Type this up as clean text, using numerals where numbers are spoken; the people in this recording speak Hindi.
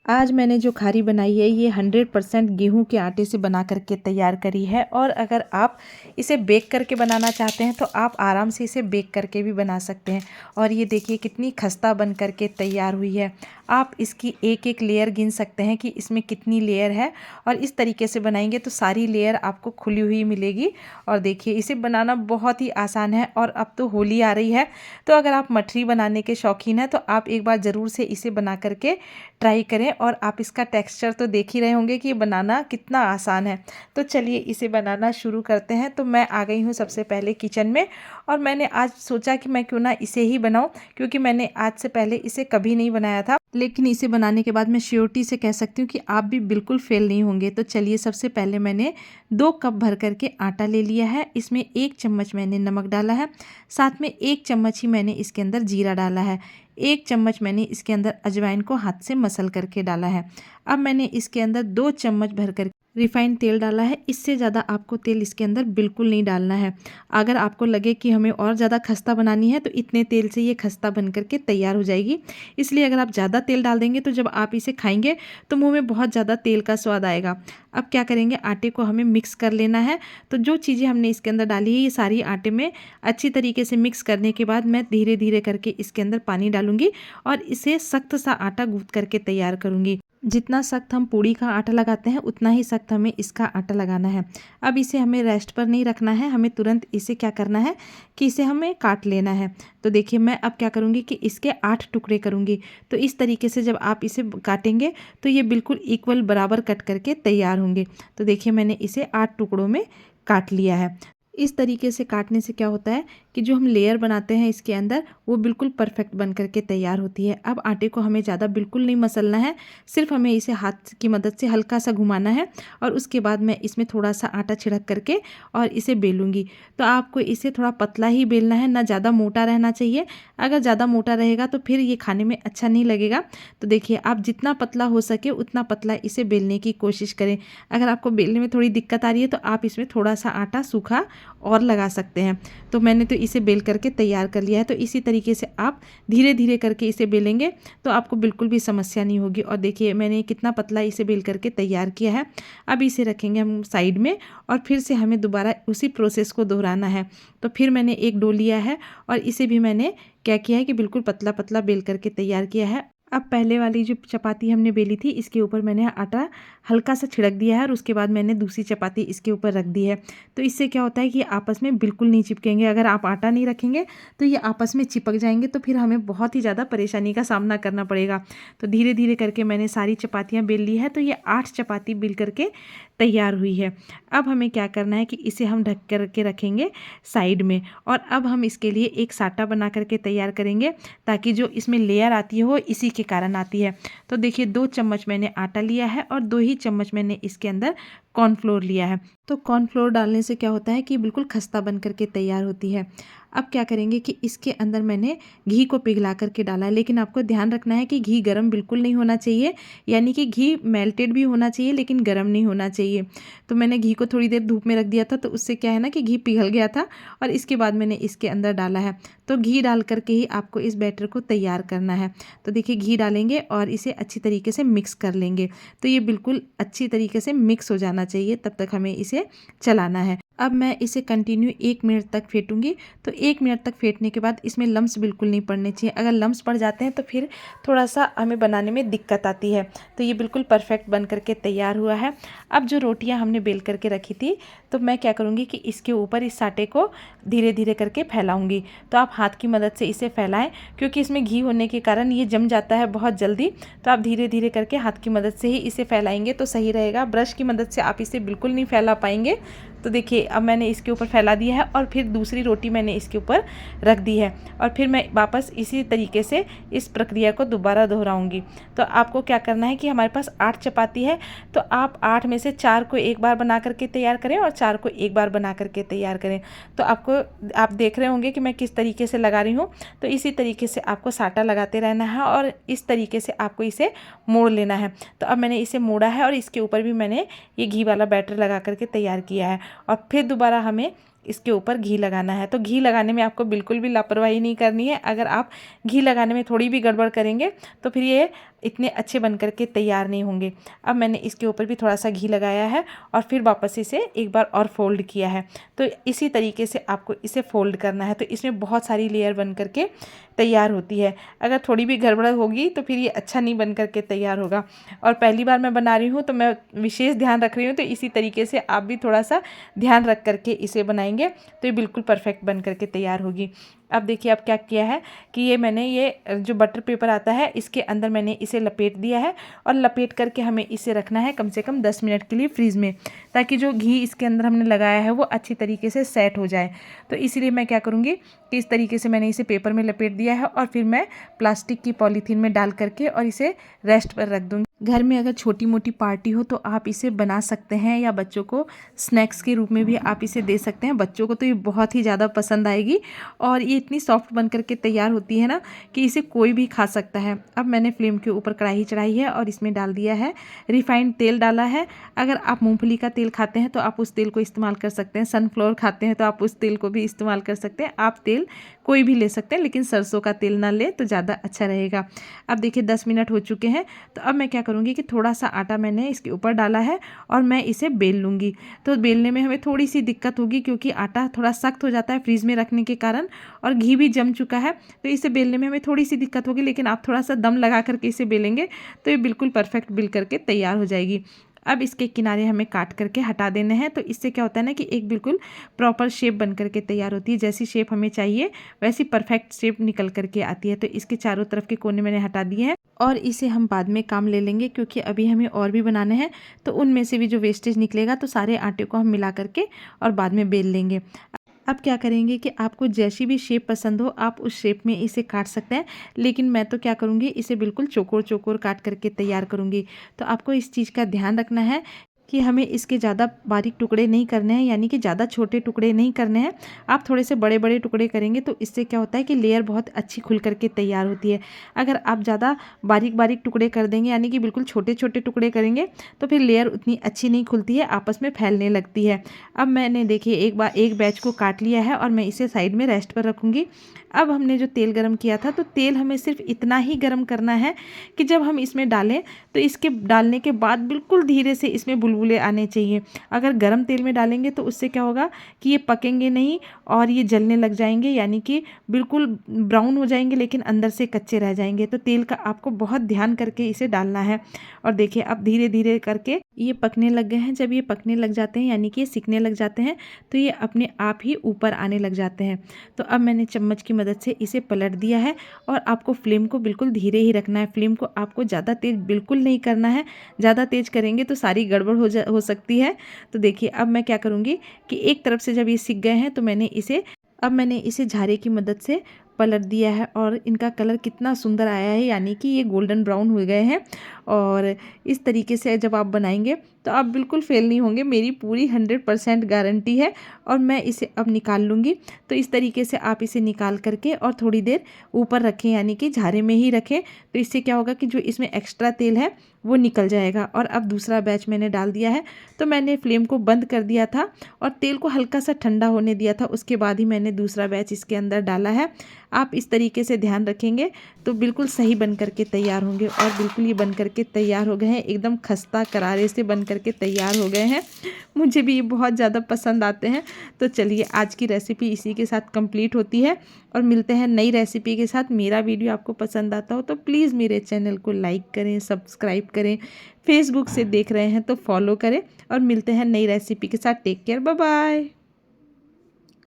आज मैंने जो खारी बनाई है ये 100% गेहूं के आटे से बना करके तैयार करी है। और अगर आप इसे बेक करके बनाना चाहते हैं तो आप आराम से इसे बेक करके भी बना सकते हैं। और ये देखिए कितनी खस्ता बन करके तैयार हुई है। आप इसकी एक एक लेयर गिन सकते हैं कि इसमें कितनी लेयर है। और इस तरीके से बनाएंगे तो सारी लेयर आपको खुली हुई मिलेगी। और देखिए इसे बनाना बहुत ही आसान है। और अब तो होली आ रही है, तो अगर आप मठरी बनाने के शौकीन हैं तो आप एक बार ज़रूर से इसे बना करके ट्राई करें। और आप इसका टेक्सचर तो देख ही रहे होंगे कि ये बनाना कितना आसान है। तो चलिए इसे बनाना शुरू करते हैं। तो मैं आ गई हूँ सबसे पहले किचन में, और मैंने आज सोचा कि मैं क्यों ना इसे ही बनाऊं, क्योंकि मैंने आज से पहले इसे कभी नहीं बनाया था। लेकिन इसे बनाने के बाद मैं श्योरिटी से कह सकती हूँ कि आप भी बिल्कुल फेल नहीं होंगे। तो चलिए सबसे पहले मैंने 2 कप भर करके आटा ले लिया है। इसमें 1 चम्मच मैंने नमक डाला है, साथ में 1 चम्मच ही मैंने इसके अंदर जीरा डाला है। 1 चम्मच मैंने इसके अंदर अजवाइन को हाथ से मसल करके डाला है। अब मैंने इसके अंदर 2 चम्मच भर कर रिफाइंड तेल डाला है। इससे ज़्यादा आपको तेल इसके अंदर बिल्कुल नहीं डालना है। अगर आपको लगे कि हमें और ज़्यादा खस्ता बनानी है तो इतने तेल से ये खस्ता बन करके तैयार हो जाएगी। इसलिए अगर आप ज़्यादा तेल डाल देंगे तो जब आप इसे खाएंगे तो मुंह में बहुत ज़्यादा तेल का स्वाद आएगा। अब क्या करेंगे, आटे को हमें मिक्स कर लेना है। तो जो चीज़ें हमने इसके अंदर डाली है ये सारी आटे में अच्छी तरीके से मिक्स करने के बाद मैं धीरे धीरे करके इसके अंदर पानी डालूंगी और इसे सख्त सा आटा गूंथ करके तैयार करूंगी। जितना सख्त हम पूड़ी का आटा लगाते हैं उतना ही सख्त हमें इसका आटा लगाना है। अब इसे हमें रेस्ट पर नहीं रखना है, हमें तुरंत इसे क्या करना है कि इसे हमें काट लेना है। तो देखिए मैं अब क्या करूँगी कि इसके 8 टुकड़े करूँगी। तो इस तरीके से जब आप इसे काटेंगे तो ये बिल्कुल इक्वल बराबर कट करके तैयार होंगे। तो देखिए मैंने इसे 8 टुकड़ों में काट लिया है। इस तरीके से काटने से क्या होता है कि जो हम लेयर बनाते हैं इसके अंदर वो बिल्कुल परफेक्ट बन करके तैयार होती है। अब आटे को हमें ज़्यादा बिल्कुल नहीं मसलना है, सिर्फ हमें इसे हाथ की मदद से हल्का सा घुमाना है। और उसके बाद मैं इसमें थोड़ा सा आटा छिड़क करके और इसे बेलूंगी। तो आपको इसे थोड़ा पतला ही बेलना है, ना ज़्यादा मोटा रहना चाहिए। अगर ज़्यादा मोटा रहेगा तो फिर ये खाने में अच्छा नहीं लगेगा। तो देखिए आप जितना पतला हो सके उतना पतला इसे बेलने की कोशिश करें। अगर आपको बेलने में थोड़ी दिक्कत आ रही है तो आप इसमें थोड़ा सा आटा सूखा और लगा सकते हैं। तो मैंने तो इसे बेल करके तैयार कर लिया है। तो इसी तरीके से आप धीरे धीरे करके इसे बेलेंगे तो आपको बिल्कुल भी समस्या नहीं होगी। और देखिए मैंने कितना पतला इसे बेल करके तैयार किया है। अब इसे रखेंगे हम साइड में और फिर से हमें दोबारा उसी प्रोसेस को दोहराना है। तो फिर मैंने एक डो लिया है और इसे भी मैंने क्या किया है कि बिल्कुल पतला पतला बेल करके तैयार किया है। अब पहले वाली जो चपाती हमने बेली थी इसके ऊपर मैंने आटा हल्का सा छिड़क दिया है और उसके बाद मैंने दूसरी चपाती इसके ऊपर रख दी है। तो इससे क्या होता है कि आपस में बिल्कुल नहीं चिपकेंगे। अगर आप आटा नहीं रखेंगे तो ये आपस में चिपक जाएंगे, तो फिर हमें बहुत ही ज़्यादा परेशानी का सामना करना पड़ेगा। तो धीरे धीरे करके मैंने सारी चपातियाँ बेल ली है। तो ये 8 चपाती बेल करके तैयार हुई है। अब हमें क्या करना है कि इसे हम ढक करके रखेंगे साइड में। और अब हम इसके लिए एक साटा बना करके तैयार करेंगे, ताकि जो इसमें लेयर आती है वो इसी के कारण आती है। तो देखिए 2 चम्मच मैंने आटा लिया है और 2 ही चम्मच मैंने इसके अंदर कॉर्नफ्लोर लिया है। तो कॉर्नफ्लोर डालने से क्या होता है कि बिल्कुल खस्ता बन करके तैयार होती है। अब क्या करेंगे कि इसके अंदर मैंने घी को पिघला करके डाला है, लेकिन आपको ध्यान रखना है कि घी गर्म बिल्कुल नहीं होना चाहिए। यानी कि घी मेल्टेड भी होना चाहिए लेकिन गर्म नहीं होना चाहिए। तो मैंने घी को थोड़ी देर धूप में रख दिया था, तो उससे क्या है ना कि घी पिघल गया था और इसके बाद मैंने इसके अंदर डाला है। तो घी डाल करके ही आपको इस बैटर को तैयार करना है। तो देखिए घी डालेंगे और इसे अच्छी तरीके से मिक्स कर लेंगे। तो ये बिल्कुल अच्छी तरीके से मिक्स हो जाना चाहिए, तब तक हमें इसे चलाना है। अब मैं इसे कंटिन्यू 1 मिनट तक फेंटूंगी। तो 1 मिनट तक फेंटने के बाद इसमें लम्स बिल्कुल नहीं पड़ने चाहिए। अगर लम्स पड़ जाते हैं तो फिर थोड़ा सा हमें बनाने में दिक्कत आती है। तो ये बिल्कुल परफेक्ट बन करके तैयार हुआ है। अब जो रोटियां हमने बेल करके रखी थी तो मैं क्या करूँगी कि इसके ऊपर इस साटे को धीरे धीरे करके फैलाऊँगी। तो आप हाथ की मदद से इसे फैलाएँ, क्योंकि इसमें घी होने के कारण ये जम जाता है बहुत जल्दी। तो आप धीरे धीरे करके हाथ की मदद से ही इसे फैलाएंगे तो सही रहेगा। ब्रश की मदद से आप इसे बिल्कुल नहीं फैला पाएंगे। तो देखिए अब मैंने इसके ऊपर फैला दिया है और फिर दूसरी रोटी मैंने इसके ऊपर रख दी है। और फिर मैं वापस इसी तरीके से इस प्रक्रिया को दोबारा दोहराऊंगी। तो आपको क्या करना है कि हमारे पास 8 चपाती है, तो आप 8 में से 4 को एक बार बना करके तैयार करें और 4 को एक बार बना करके तैयार करें। तो आप देख रहे होंगे कि मैं किस तरीके से लगा रही हूँ। तो इसी तरीके से आपको साटा लगाते रहना है और इस तरीके से आपको इसे मोड़ लेना है। तो अब मैंने इसे मोड़ा है और इसके ऊपर भी मैंने ये घी वाला बैटर लगा करके तैयार किया है। और फिर दोबारा हमें इसके ऊपर घी लगाना है। तो घी लगाने में आपको बिल्कुल भी लापरवाही नहीं करनी है। अगर आप घी लगाने में थोड़ी भी गड़बड़ करेंगे तो फिर ये इतने अच्छे बन करके तैयार नहीं होंगे। अब मैंने इसके ऊपर भी थोड़ा सा घी लगाया है और फिर वापस इसे एक बार और फोल्ड किया है। तो इसी तरीके से आपको इसे फोल्ड करना है। तो इसमें बहुत सारी लेयर बन करके तैयार होती है। अगर थोड़ी भी गड़बड़ होगी तो फिर ये अच्छा नहीं बन करके तैयार होगा। और पहली बार मैं बना रही हूँ तो मैं विशेष ध्यान रख रही हूँ, तो इसी तरीके से आप भी थोड़ा सा ध्यान रख करके इसे बनाएंगे तो ये बिल्कुल परफेक्ट बन करके तैयार होगी। अब देखिए अब क्या किया है कि ये जो बटर पेपर आता है इसके अंदर मैंने इसे लपेट दिया है और लपेट करके हमें इसे रखना है कम से कम 10 मिनट के लिए फ्रीज़ में, ताकि जो घी इसके अंदर हमने लगाया है वो अच्छी तरीके से सेट हो जाए। तो इसीलिए मैं क्या करूँगी कि इस तरीके से मैंने इसे पेपर में लपेट दिया है और फिर मैं प्लास्टिक की पॉलीथीन में डाल करके और इसे रेस्ट पर रख दूँगी। घर में अगर छोटी मोटी पार्टी हो तो आप इसे बना सकते हैं, या बच्चों को स्नैक्स के रूप में भी आप इसे दे सकते हैं। बच्चों को तो ये बहुत ही ज़्यादा पसंद आएगी और ये इतनी सॉफ्ट बन करके तैयार होती है ना कि इसे कोई भी खा सकता है। अब मैंने फ्लेम के ऊपर कढ़ाई चढ़ाई है और इसमें डाल दिया है रिफाइंड तेल डाला है। अगर आप मूंगफली का तेल खाते हैं तो आप उस तेल को इस्तेमाल कर सकते हैं, सनफ्लावर खाते हैं तो आप उस तेल को भी इस्तेमाल कर सकते हैं। आप तेल कोई भी ले सकते हैं, लेकिन सरसों का तेल ना ले तो ज़्यादा अच्छा रहेगा। अब देखिए 10 मिनट हो चुके हैं। तो अब मैं क्या करूँगी कि थोड़ा सा आटा मैंने इसके ऊपर डाला है और मैं इसे बेल लूँगी। तो बेलने में हमें थोड़ी सी दिक्कत होगी क्योंकि आटा थोड़ा सख्त हो जाता है फ्रीज़ में रखने के कारण और घी भी जम चुका है, तो इसे बेलने में हमें थोड़ी सी दिक्कत होगी। लेकिन आप थोड़ा सा दम लगा करके इसे बेलेंगे तो ये बिल्कुल परफेक्ट बेल करके तैयार हो जाएगी। अब इसके किनारे हमें काट करके हटा देने हैं। तो इससे क्या होता है ना कि एक बिल्कुल प्रॉपर शेप बन करके तैयार होती है। जैसी शेप हमें चाहिए वैसी परफेक्ट शेप निकल करके आती है। तो इसके चारों तरफ के कोने मैंने हटा दिए हैं और इसे हम बाद में काम ले लेंगे, क्योंकि अभी हमें और भी बनाने हैं। तो उनमें से भी जो वेस्टेज निकलेगा तो सारे आटे को हम मिला करके और बाद में बेल लेंगे। अब क्या करेंगे कि आपको जैसी भी शेप पसंद हो आप उस शेप में इसे काट सकते हैं, लेकिन मैं तो क्या करूँगी इसे बिल्कुल चौकोर चौकोर काट करके तैयार करूँगी। तो आपको इस चीज़ का ध्यान रखना है कि हमें इसके ज़्यादा बारीक टुकड़े नहीं करने हैं, यानी कि ज़्यादा छोटे टुकड़े नहीं करने हैं। आप थोड़े से बड़े बड़े टुकड़े करेंगे तो इससे क्या होता है कि लेयर बहुत अच्छी खुल करके तैयार होती है। अगर आप ज़्यादा बारीक बारीक टुकड़े कर देंगे, यानी कि बिल्कुल छोटे छोटे टुकड़े करेंगे, तो फिर लेयर उतनी अच्छी नहीं खुलती है, आपस में फैलने लगती है। अब मैंने देखिए एक बैच को काट लिया है और मैं इसे साइड में रेस्ट पर रखूँगी। अब हमने जो तेल गरम किया था तो तेल हमें सिर्फ इतना ही गरम करना है कि जब हम इसमें डालें तो इसके डालने के बाद बिल्कुल धीरे से इसमें बुलबुले आने चाहिए। अगर गरम तेल में डालेंगे तो उससे क्या होगा कि ये पकेंगे नहीं और ये जलने लग जाएंगे, यानी कि बिल्कुल ब्राउन हो जाएंगे लेकिन अंदर से कच्चे रह जाएंगे। तो तेल का आपको बहुत ध्यान करके इसे डालना है। और देखिए अब धीरे धीरे करके ये पकने लग गए हैं। जब ये पकने लग जाते हैं यानी कि ये सिकने लग जाते हैं तो ये अपने आप ही ऊपर आने लग जाते हैं। तो अब मैंने चम्मच की मदद से इसे पलट दिया है और आपको फ्लेम को बिल्कुल धीरे ही रखना है। फ्लेम को आपको ज़्यादा तेज़ बिल्कुल नहीं करना है, ज़्यादा तेज़ करेंगे तो सारी गड़बड़ हो सकती है। तो देखिए अब मैं क्या करूँगी कि एक तरफ से जब ये सिक गए हैं तो मैंने इसे झारे की मदद से पलट दिया है और इनका कलर कितना सुंदर आया है, यानी कि ये गोल्डन ब्राउन हो गए हैं। और इस तरीके से जब आप बनाएंगे तो आप बिल्कुल फेल नहीं होंगे, मेरी पूरी 100% गारंटी है। और मैं इसे अब निकाल लूँगी। तो इस तरीके से आप इसे निकाल करके और थोड़ी देर ऊपर रखें, यानी कि झारे में ही रखें। तो इससे क्या होगा कि जो इसमें एक्स्ट्रा तेल है वो निकल जाएगा। और अब दूसरा बैच मैंने डाल दिया है। तो मैंने फ्लेम को बंद कर दिया था और तेल को हल्का सा ठंडा होने दिया था, उसके बाद ही मैंने दूसरा बैच इसके अंदर डाला है। आप इस तरीके से ध्यान रखेंगे तो बिल्कुल सही बन करके तैयार होंगे। और बिल्कुल ये बन करके तैयार हो गए हैं, एकदम खस्ता करारे से बन करके तैयार हो गए हैं। मुझे भी ये बहुत ज़्यादा पसंद आते हैं। तो चलिए आज की रेसिपी इसी के साथ कंप्लीट होती है और मिलते हैं नई रेसिपी के साथ। मेरा वीडियो आपको पसंद आता हो तो प्लीज़ मेरे चैनल को लाइक करें, सब्सक्राइब करें। फेसबुक से देख रहे हैं तो फॉलो करें और मिलते हैं नई रेसिपी के साथ। Take care, bye bye.